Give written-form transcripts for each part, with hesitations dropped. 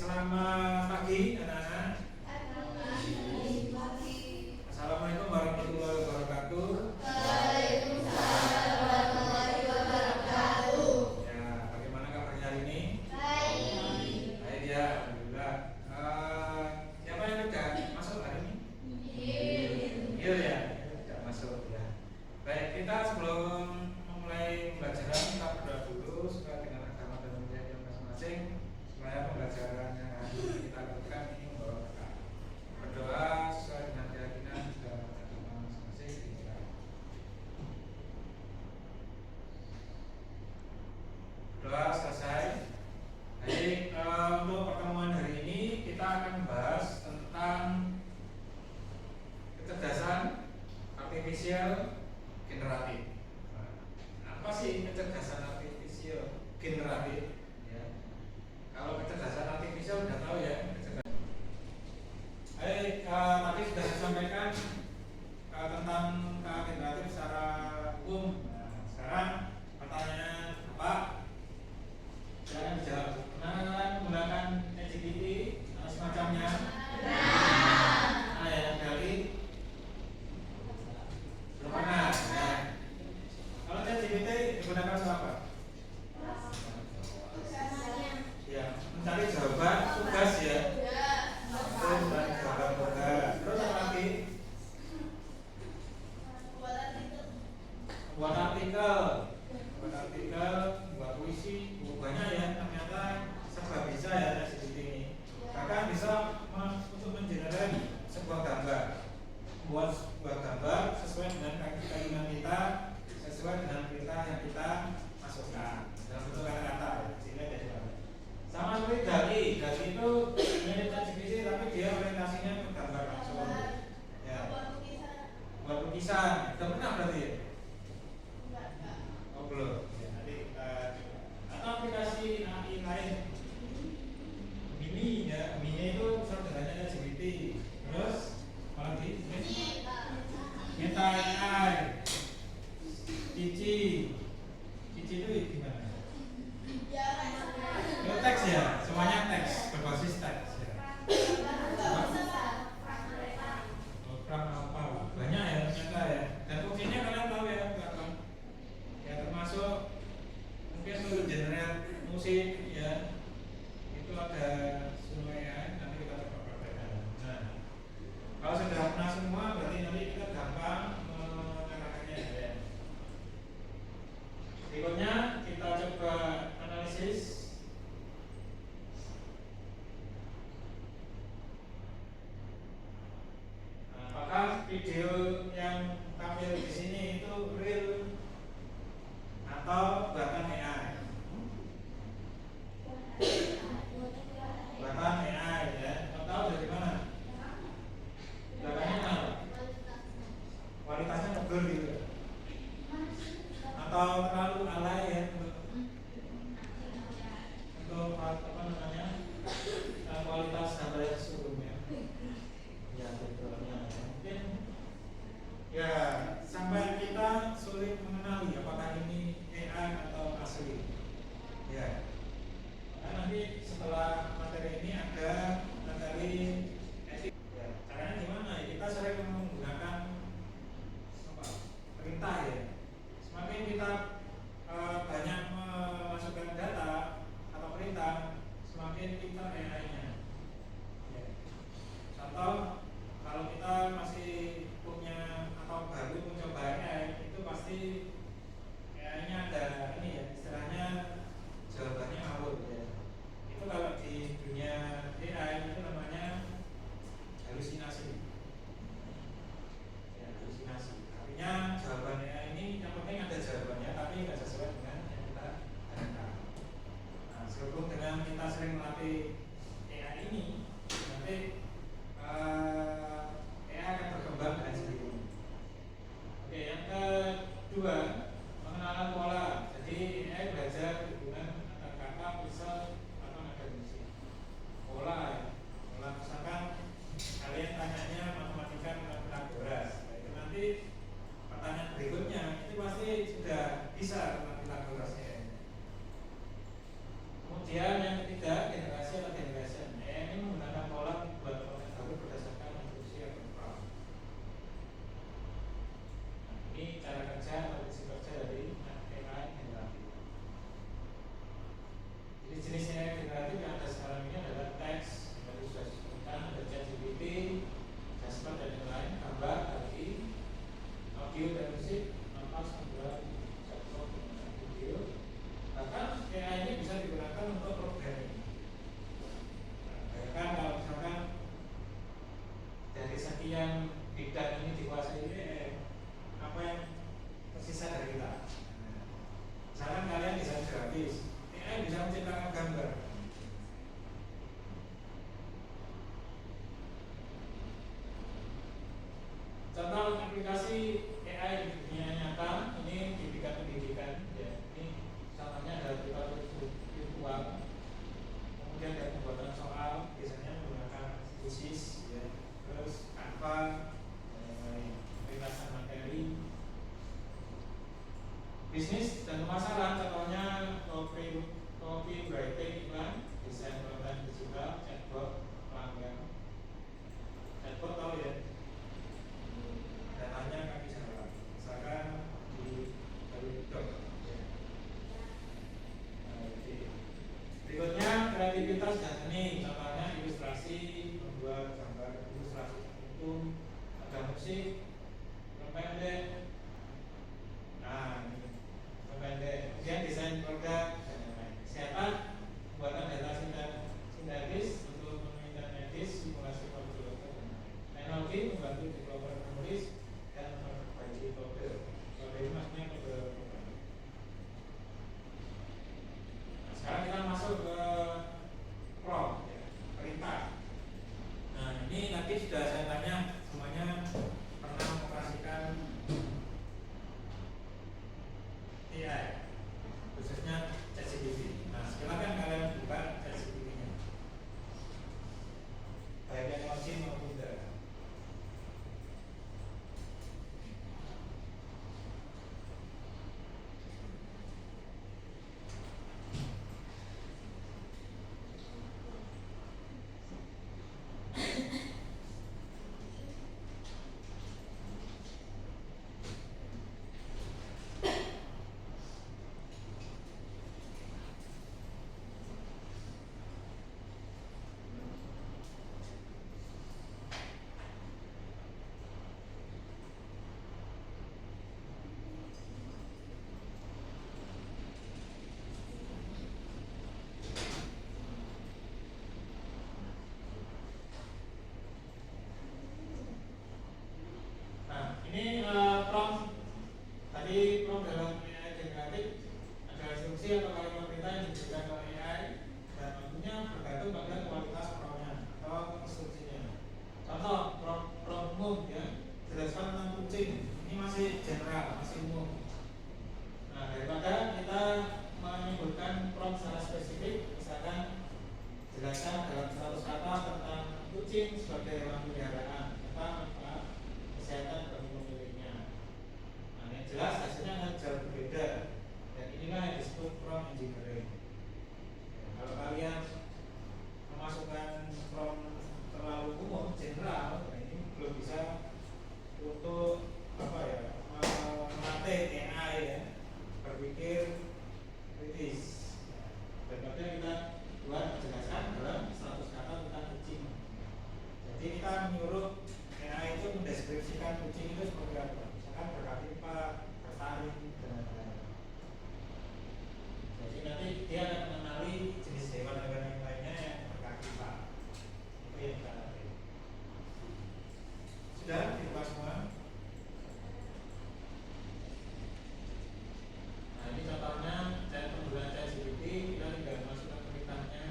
Selamat pagi anak-anak. Assalamualaikum warahmatullahi wabarakatuh. Waalaikumsalam warahmatullahi wabarakatuh. Ya, bagaimana kabarnya hari ini? Baik. Baik ya, alhamdulillah. Siapa yang tidak masuk hari ini? Iya ya, tidak masuk ya. Baik, kita sebelum memulai pembelajaran kita berdoa dulu supaya dengan agama dan budaya masing-masing supaya pembelajaran yang hari ini kita lakukan ini membawa berkah. Berdoa sesuai dengan keyakinan dan agama masing-masing. Doa selesai. Jadi untuk pertemuan hari ini kita akan membahas tentang kecerdasan artifisial generatif. Apa sih kecerdasan artifisial generatif? Ya. Kalau kecerdasan artifisial sudah tahu ya. Tadi sudah disampaikan tentang generatif secara umum. Nah, sekarang pertanyaan apa? Jangan dijawab. Nah, menggunakan ChatGPT atau semacamnya. Nah, ya, dari belum pernah. Ya. Kalau ChatGPT digunakan untuk apa? Ya, mencari jawaban tugas ya. Mencari jawaban tugas. Terus apa lagi? Buat artikel, buat puisi, banyak ya. Ternyata serba bisa ya ChatGPT ini. Bahkan bisa untuk mengenerate sebuah gambar, membuat sebuah gambar sesuai dengan keinginan kita, sesuai dengan perintah yang kita masukkan dalam bentuk kata-kata. Sehingga jadi apa? Sama seperti Dali itu mirip ChatGPT tapi dia orientasinya ke gambar langsung. Ya. Buat lukisan, sudah pernah berarti ya? Oh belum. Ya, nanti kita coba. Atau aplikasi AI lain. Mini ya, Mini itu saudaranya ChatGPT. Terus apa lagi? Meta AI. Cici itu gimana? Itu teks ya, semuanya teks, berbasis teks ya. Program apa? Banyak ya ternyata ya. Dan fungsinya kalian tahu ya, belakang. Ya termasuk mungkin untuk generate musik ya. Itu ada Suno AI, nanti kita coba praktekkan. Nah, kalau sudah pernah semua berarti nanti kita gampang mengarahkannya ya. Berikutnya kita coba analisis. Nah, apakah video yang tampil di sini itu real atau buatan AI? Buatan AI ya. Mau tahu dari mana? Belakangnya mana? Kualitasnya negur gitu. Atau terlalu alay ya untuk apa namanya kualitas gambar yang sebelumnya ya sebetulnya mungkin ya sampai kita sulit mengenali apakah ini AI atau asli ya. Nah, nanti setelah materi ini ada materi etik ya. Caranya gimana ya, kita sering menggunakan apa perintah ya. Semakin kita banyak memasukkan data atau perintah, semakin kita AI-nya. Ya. Contoh, kalau kita masih punya atau baru mencoba AI, itu pasti AI-nya ada ini ya, istilahnya jawabannya ngawur ya. Itu kalau di dunia AI itu namanya halusinasi. Ya, halusinasi. Artinya jawaban AI ini yang penting ada jawabannya tapi nggak sesuai dengan yang kita harapkan. Nah, sehubung dengan kita sering melatih AI ini, nanti AI akan berkembang dengan sendiri. Oke, yang kedua, pengenalan pola. Jadi AI belajar hubungan antar kata, misal atau nada musik. Pola ya. Pola misalkan kalian tanyanya matematika dengan Pythagoras. Nah, itu nanti pertanyaan berikutnya itu pasti sudah bisa tentang Pythagoras ya. Kemudian yang ketiga, generasi atau jenis AI generatif yang ada sekarang ini adalah teks, tadi sudah disebutkan, ada ChatGPT, Jasper dan yang lain, gambar, tadi, audio dan musik, nafas, gambar, chatbot, video. Bahkan AI ini bisa digunakan untuk programming. Bayangkan kalau misalkan dari sekian bidang ini dikuasai ini, apa yang tersisa dari kita? Misalkan kalian desain grafis, AI bisa menciptakan gambar. Contoh aplikasi AI di dunia nyata ini di bidang pendidikan, ya. Ini contohnya adalah virtual. Kemudian ada pembuatan soal, biasanya menggunakan Quizzes, ya. Terus Canva, ringkasan materi. Bisnis dan pemasaran, contohnya copywriting iklan, desain konten digital, chatbot, pelanggan. Chatbot tahu ya? Dananya kan bisa dapat. Misalkan di Halodoc, ya. Berikutnya kreativitas dan seni, contohnya ilustrasi, membuat gambar ilustrasi tertentu, ada musik, film pendek. Nah, ini film pendek. Kemudian desain produk dan lain-lain. Kesehatan, pembuatan data sintetis untuk penelitian medis, simulasi komputer dan lain-lain. Teknologi membantu developer menulis dan memperbaiki kode. Kode ini maksudnya kode program. Nah, sekarang kita masuk ke prompt, ya, perintah. Nah, ini tadi sudah saya tanya semuanya pernah mengoperasikan AI, khususnya ChatGPT. Nah, silakan kalian buka ChatGPT-nya, baik yang login maupun tidak. Ini prompt tadi, prompt dalam AI generatif ada instruksi atau kalimat perintah yang diberikan ke AI dan tentunya bergantung pada kualitas promptnya atau instruksinya. Contoh prompt umum, ya, jelaskan tentang kucing. Ini masih general, masih umum. Nah, daripada kita menyebutkan prompt secara spesifik, misalkan jelaskan dalam 100 kata tentang kucing sebagai hewan peliharaan, apa manfaat kesehatan bagi pemiliknya. Nah, yang jelas hasilnya akan jauh berbeda, dan inilah yang disebut prompt engineering. Kalau kalian memasukkan prompt terlalu umum, general, nah ini belum bisa untuk apa ya, melatih AI, ya, berpikir kritis. Daripada kita buat menjelaskan dalam 100 kata tentang kucing. Jadi kita menyuruh AI itu mendeskripsikan kucing itu seperti apa. Misalkan berkaki 4, bertaring, dan lain-lain. Jadi nanti dia akan mengenali jenis hewan-hewan yang lainnya yang berkaki 4. Itu yang kita latih. Sudah dibuka semua? Nah, ini contohnya penggunaan ChatGPT. Kita tinggal masukkan perintahnya.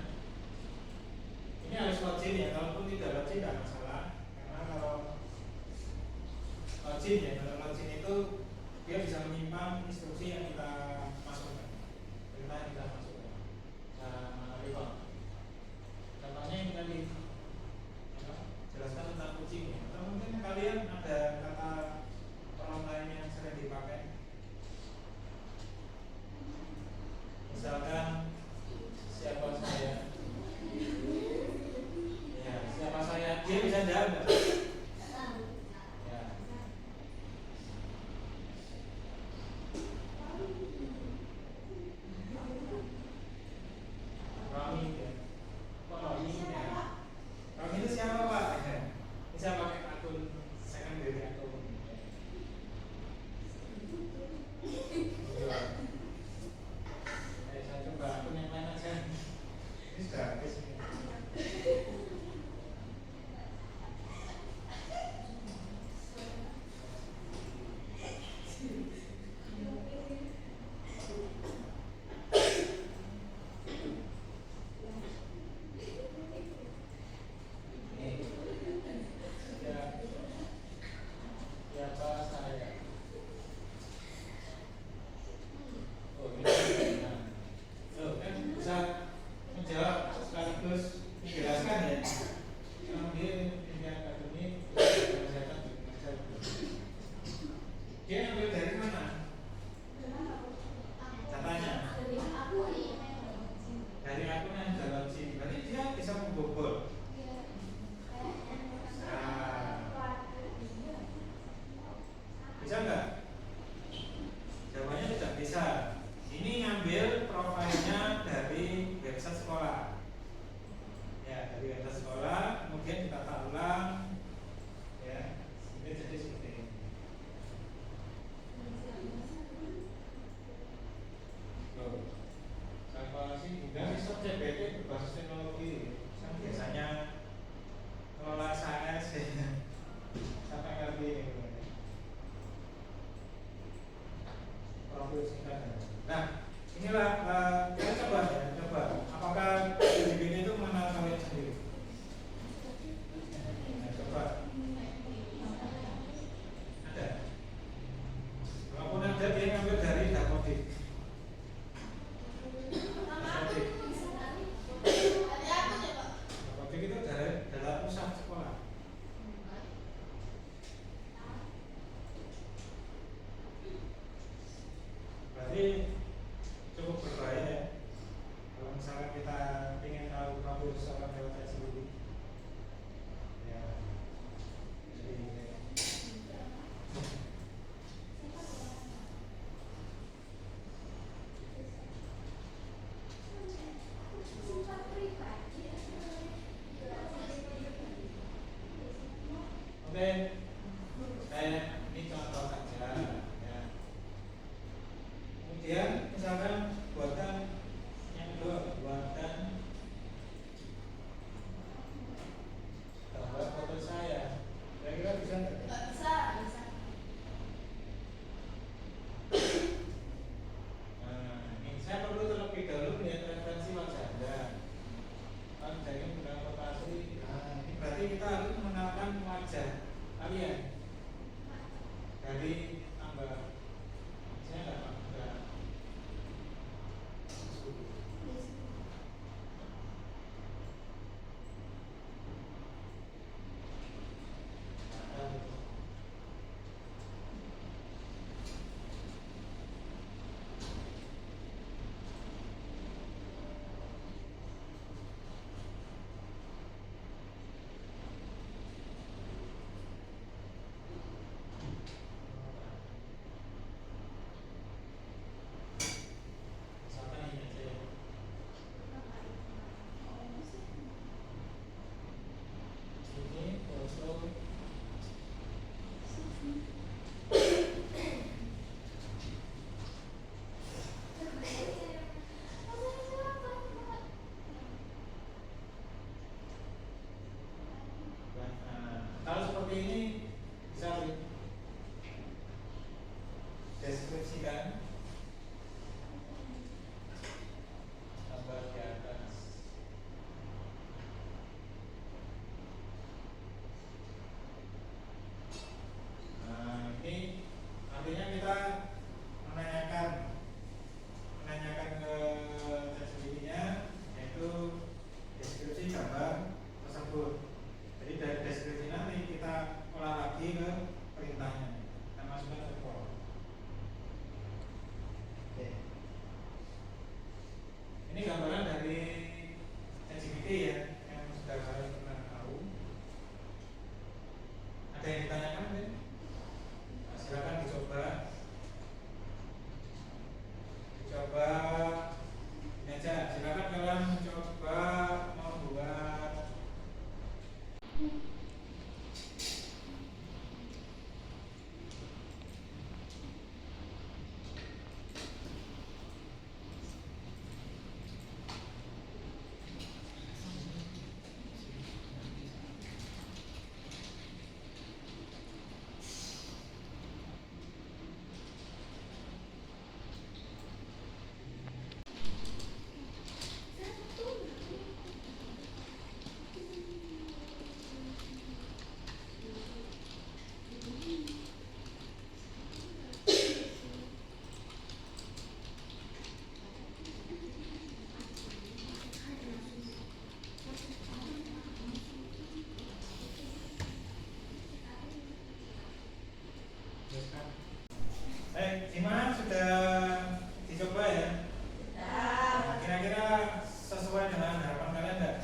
sesuai dengan harapan kalian enggak?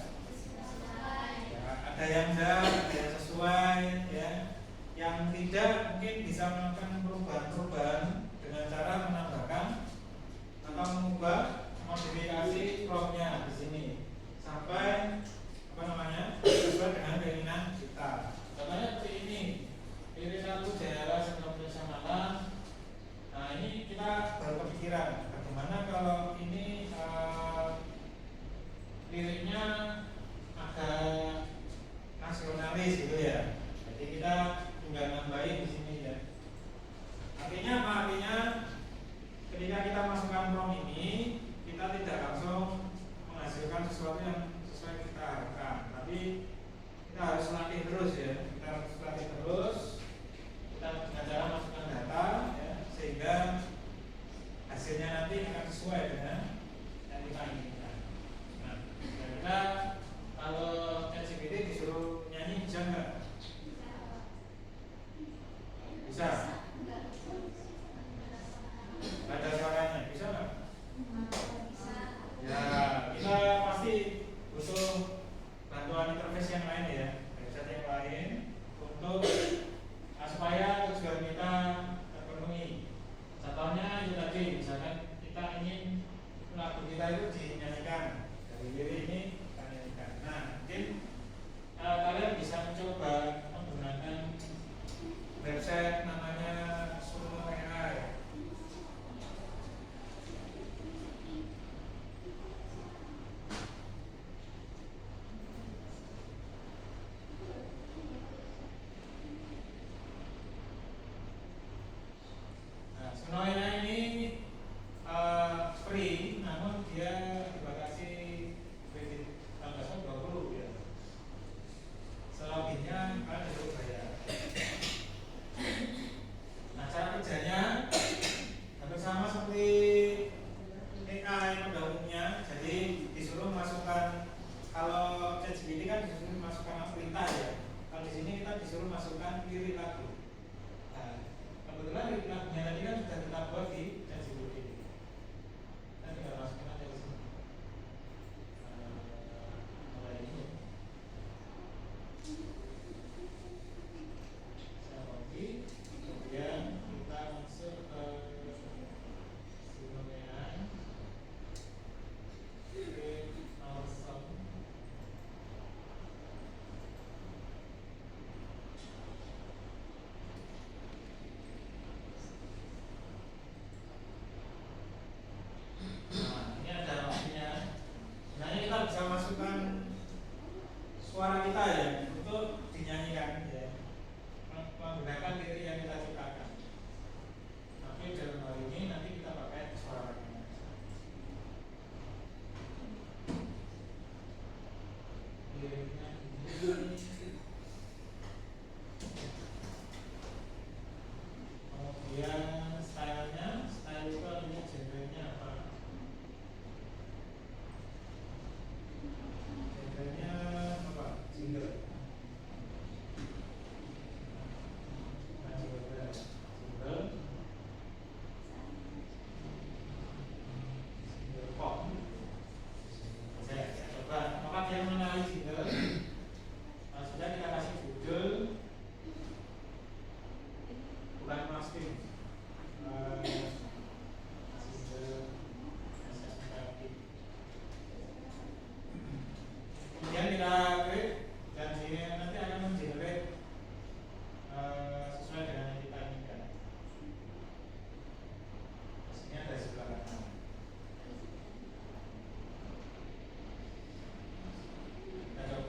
Ya, ada yang enggak, ada yang sesuai ya. Yang tidak mungkin bisa melakukan perubahan-perubahan dengan cara menambahkan atau mengubah modifikasi promnya di sini sampai sesuai dengan keinginan kita. Contohnya seperti ini, pilih satu daerah Indonesia Malang. Nah ini kita baru kepikiran bagaimana kalau ini liriknya agak nasionalis gitu ya. Jadi kita tinggal nambahin di sini ya. Artinya apa? Artinya ketika kita masukkan prom ini, kita tidak langsung menghasilkan sesuatu yang sesuai kita harapkan, tapi kita harus latih terus ya. Kita harus latih terus. Kita dengan cara masukkan data ya, sehingga hasilnya nanti akan sesuai dengan yang kita inginkan. Nah, kira-kira kalau ChatGPT disuruh nyanyi bisa nggak? Bisa. Ada suaranya, bisa nggak? Ya, kita pasti butuh bantuan interface yang lain ya, website yang lain untuk supaya tujuan kita terpenuhi. Contohnya itu tadi, misalkan kita ingin lagu kita itu dinyanyikan dari lirik ini kita nyanyikan. Nah, mungkin kalian bisa mencoba menggunakan website namanya Suno AI. Sunoina ini free, namun dia dibatasi kredit tambahan 20 ya. Selebihnya kalian harus bayar. Nah cara kerjanya hampir sama seperti AI pada umumnya. Jadi disuruh masukkan, kalau ChatGPT kan disuruh masukkan perintah ya. Kalau di sini kita disuruh masukkan lirik lagu. Kebetulan lirik lagunya tadi kan sudah kita buat di ChatGPT. Kita tinggal masukin aja di sini. Mulai ini. Saya copy, kemudian kita masuk ke Sunoai. Create our song. Bisa masukkan suara kita ya untuk dinyanyikan ya, menggunakan lirik yang kita ciptakan. Tapi dalam hal ini nanti kita pakai suara kita. Liriknya ini. Kemudian stylenya, style itu artinya genrenya apa? Jingle. Pop. Saya coba, apakah dia mengenali jingle? Sudah kita kasih judul, bukan masking. Kemudian kita klik dan sini nanti akan mengenerate sesuai dengan yang kita inginkan. Ini ada di sebelah kanan. Kita coba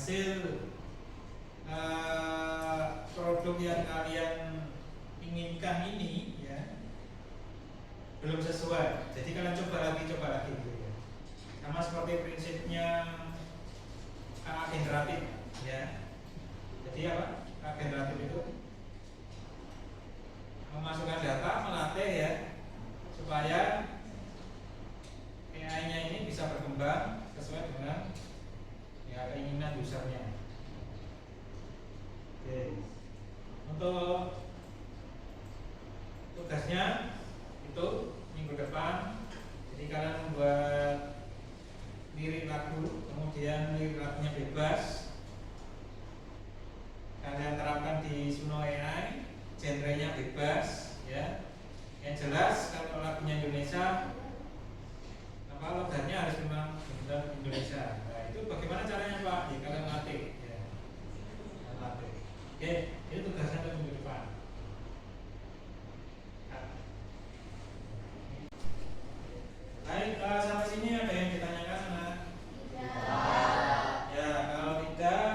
hasil produk yang kalian inginkan ini ya belum sesuai, jadi kalian coba lagi gitu ya. Sama seperti prinsipnya KA generatif ya. Jadi apa? KA generatif itu memasukkan data, melatih ya, supaya AI-nya ini bisa berkembang sesuai dengan ya keinginan usernya. Oke. Untuk tugasnya itu minggu depan, jadi kalian membuat lirik lagu, kemudian lirik lagunya bebas. Kalian terapkan di Suno AI, genrenya bebas ya. Yang jelas kalau lagunya Indonesia, apa logatnya harus memang benar Indonesia. Nah, itu bagaimana caranya Pak? Ya kalian latih ya. Kalian latih. Oke, itu tugasnya untuk minggu depan. Baik, sampai sini ada yang ditanyakan anak? Ya, kalau tidak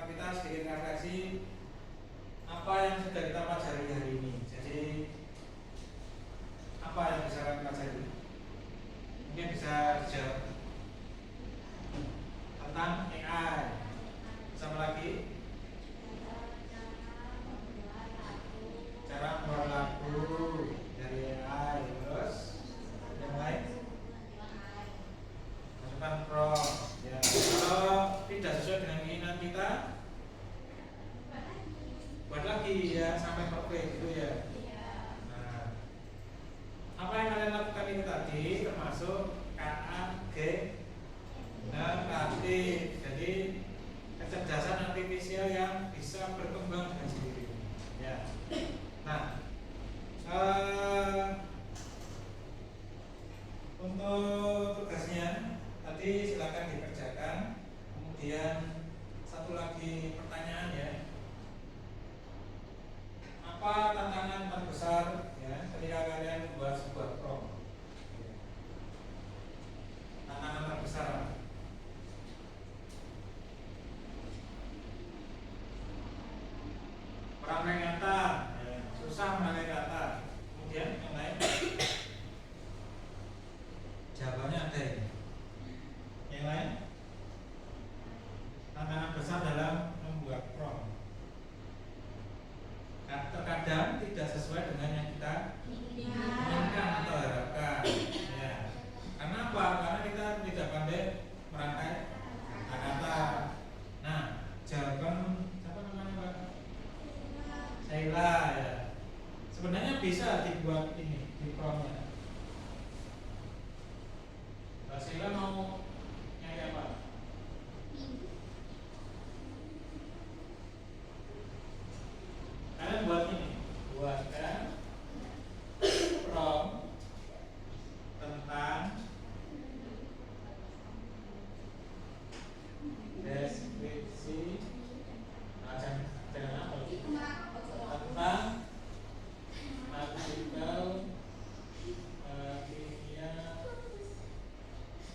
kita sedikit refleksi apa yang sudah kita pelajari hari ini. Jadi apa yang bisa kita pelajari? Mungkin bisa dijawab tentang AI. Sama lagi? Cara membuat lagu dari AI. Terus yang lain? Masukkan prompt ya. Kalau tidak sesuai dengan keinginan kita, buat lagi ya sampai perfect gitu ya. Nah, apa yang kalian lakukan itu tadi termasuk KAG generatif. Jadi kecerdasan artifisial yang bisa berkembang dengan sendiri ya. Nah, untuk tugasnya tadi silakan dikerjakan. Kemudian satu lagi pertanyaan ya. Apa tantangan terbesar ya ketika kalian membuat sebuah prompt? Tantangan terbesar apa? Merangkai kata ya. Susah merangkai kata. Kemudian yang lain? Jawabannya ada ini. Yang lain? Tantangan besar dalam membuat prompt. Terkadang tidak sesuai dengan yang kita inginkan atau harapkan. Ya. Karena apa? Karena kita tidak pandai merangkai kata-kata. Nah, jawaban siapa namanya Pak? Sheila ya. Sebenarnya bisa dibuat ini di promptnya. Mbak Sheila mau nyanyi apa? Kalian buat ini, buatkan prompt tentang deskripsi jangan apa tentang artikel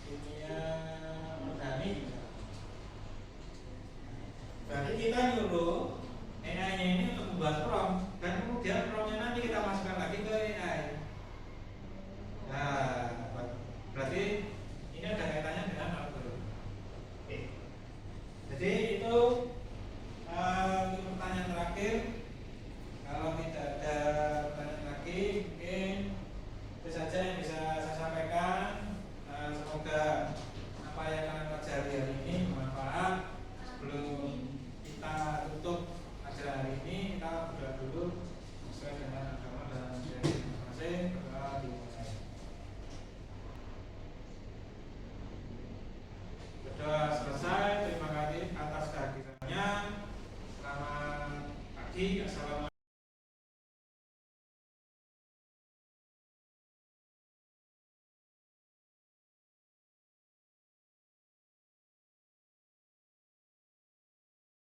kimia organik. Berarti kita nyuruh AI-nya ini untuk membuat prompt dan kemudian promptnya nanti kita masukkan lagi ke AI. Nah, berarti ini ada kaitannya dengan algoritma. Oke. Jadi itu untuk pertanyaan terakhir. Kalau tidak ada pertanyaan lagi, mungkin itu saja yang bisa saya sampaikan. Semoga apa yang kalian pelajari hari ini bermanfaat. Sebelum kita tutup acara hari ini, kita berdoa dulu sesuai dengan agama dan ajaran masing-masing. Berdoa dimulai. Berdoa selesai. Terima kasih atas kehadirannya. Selamat pagi. Assalamualaikum.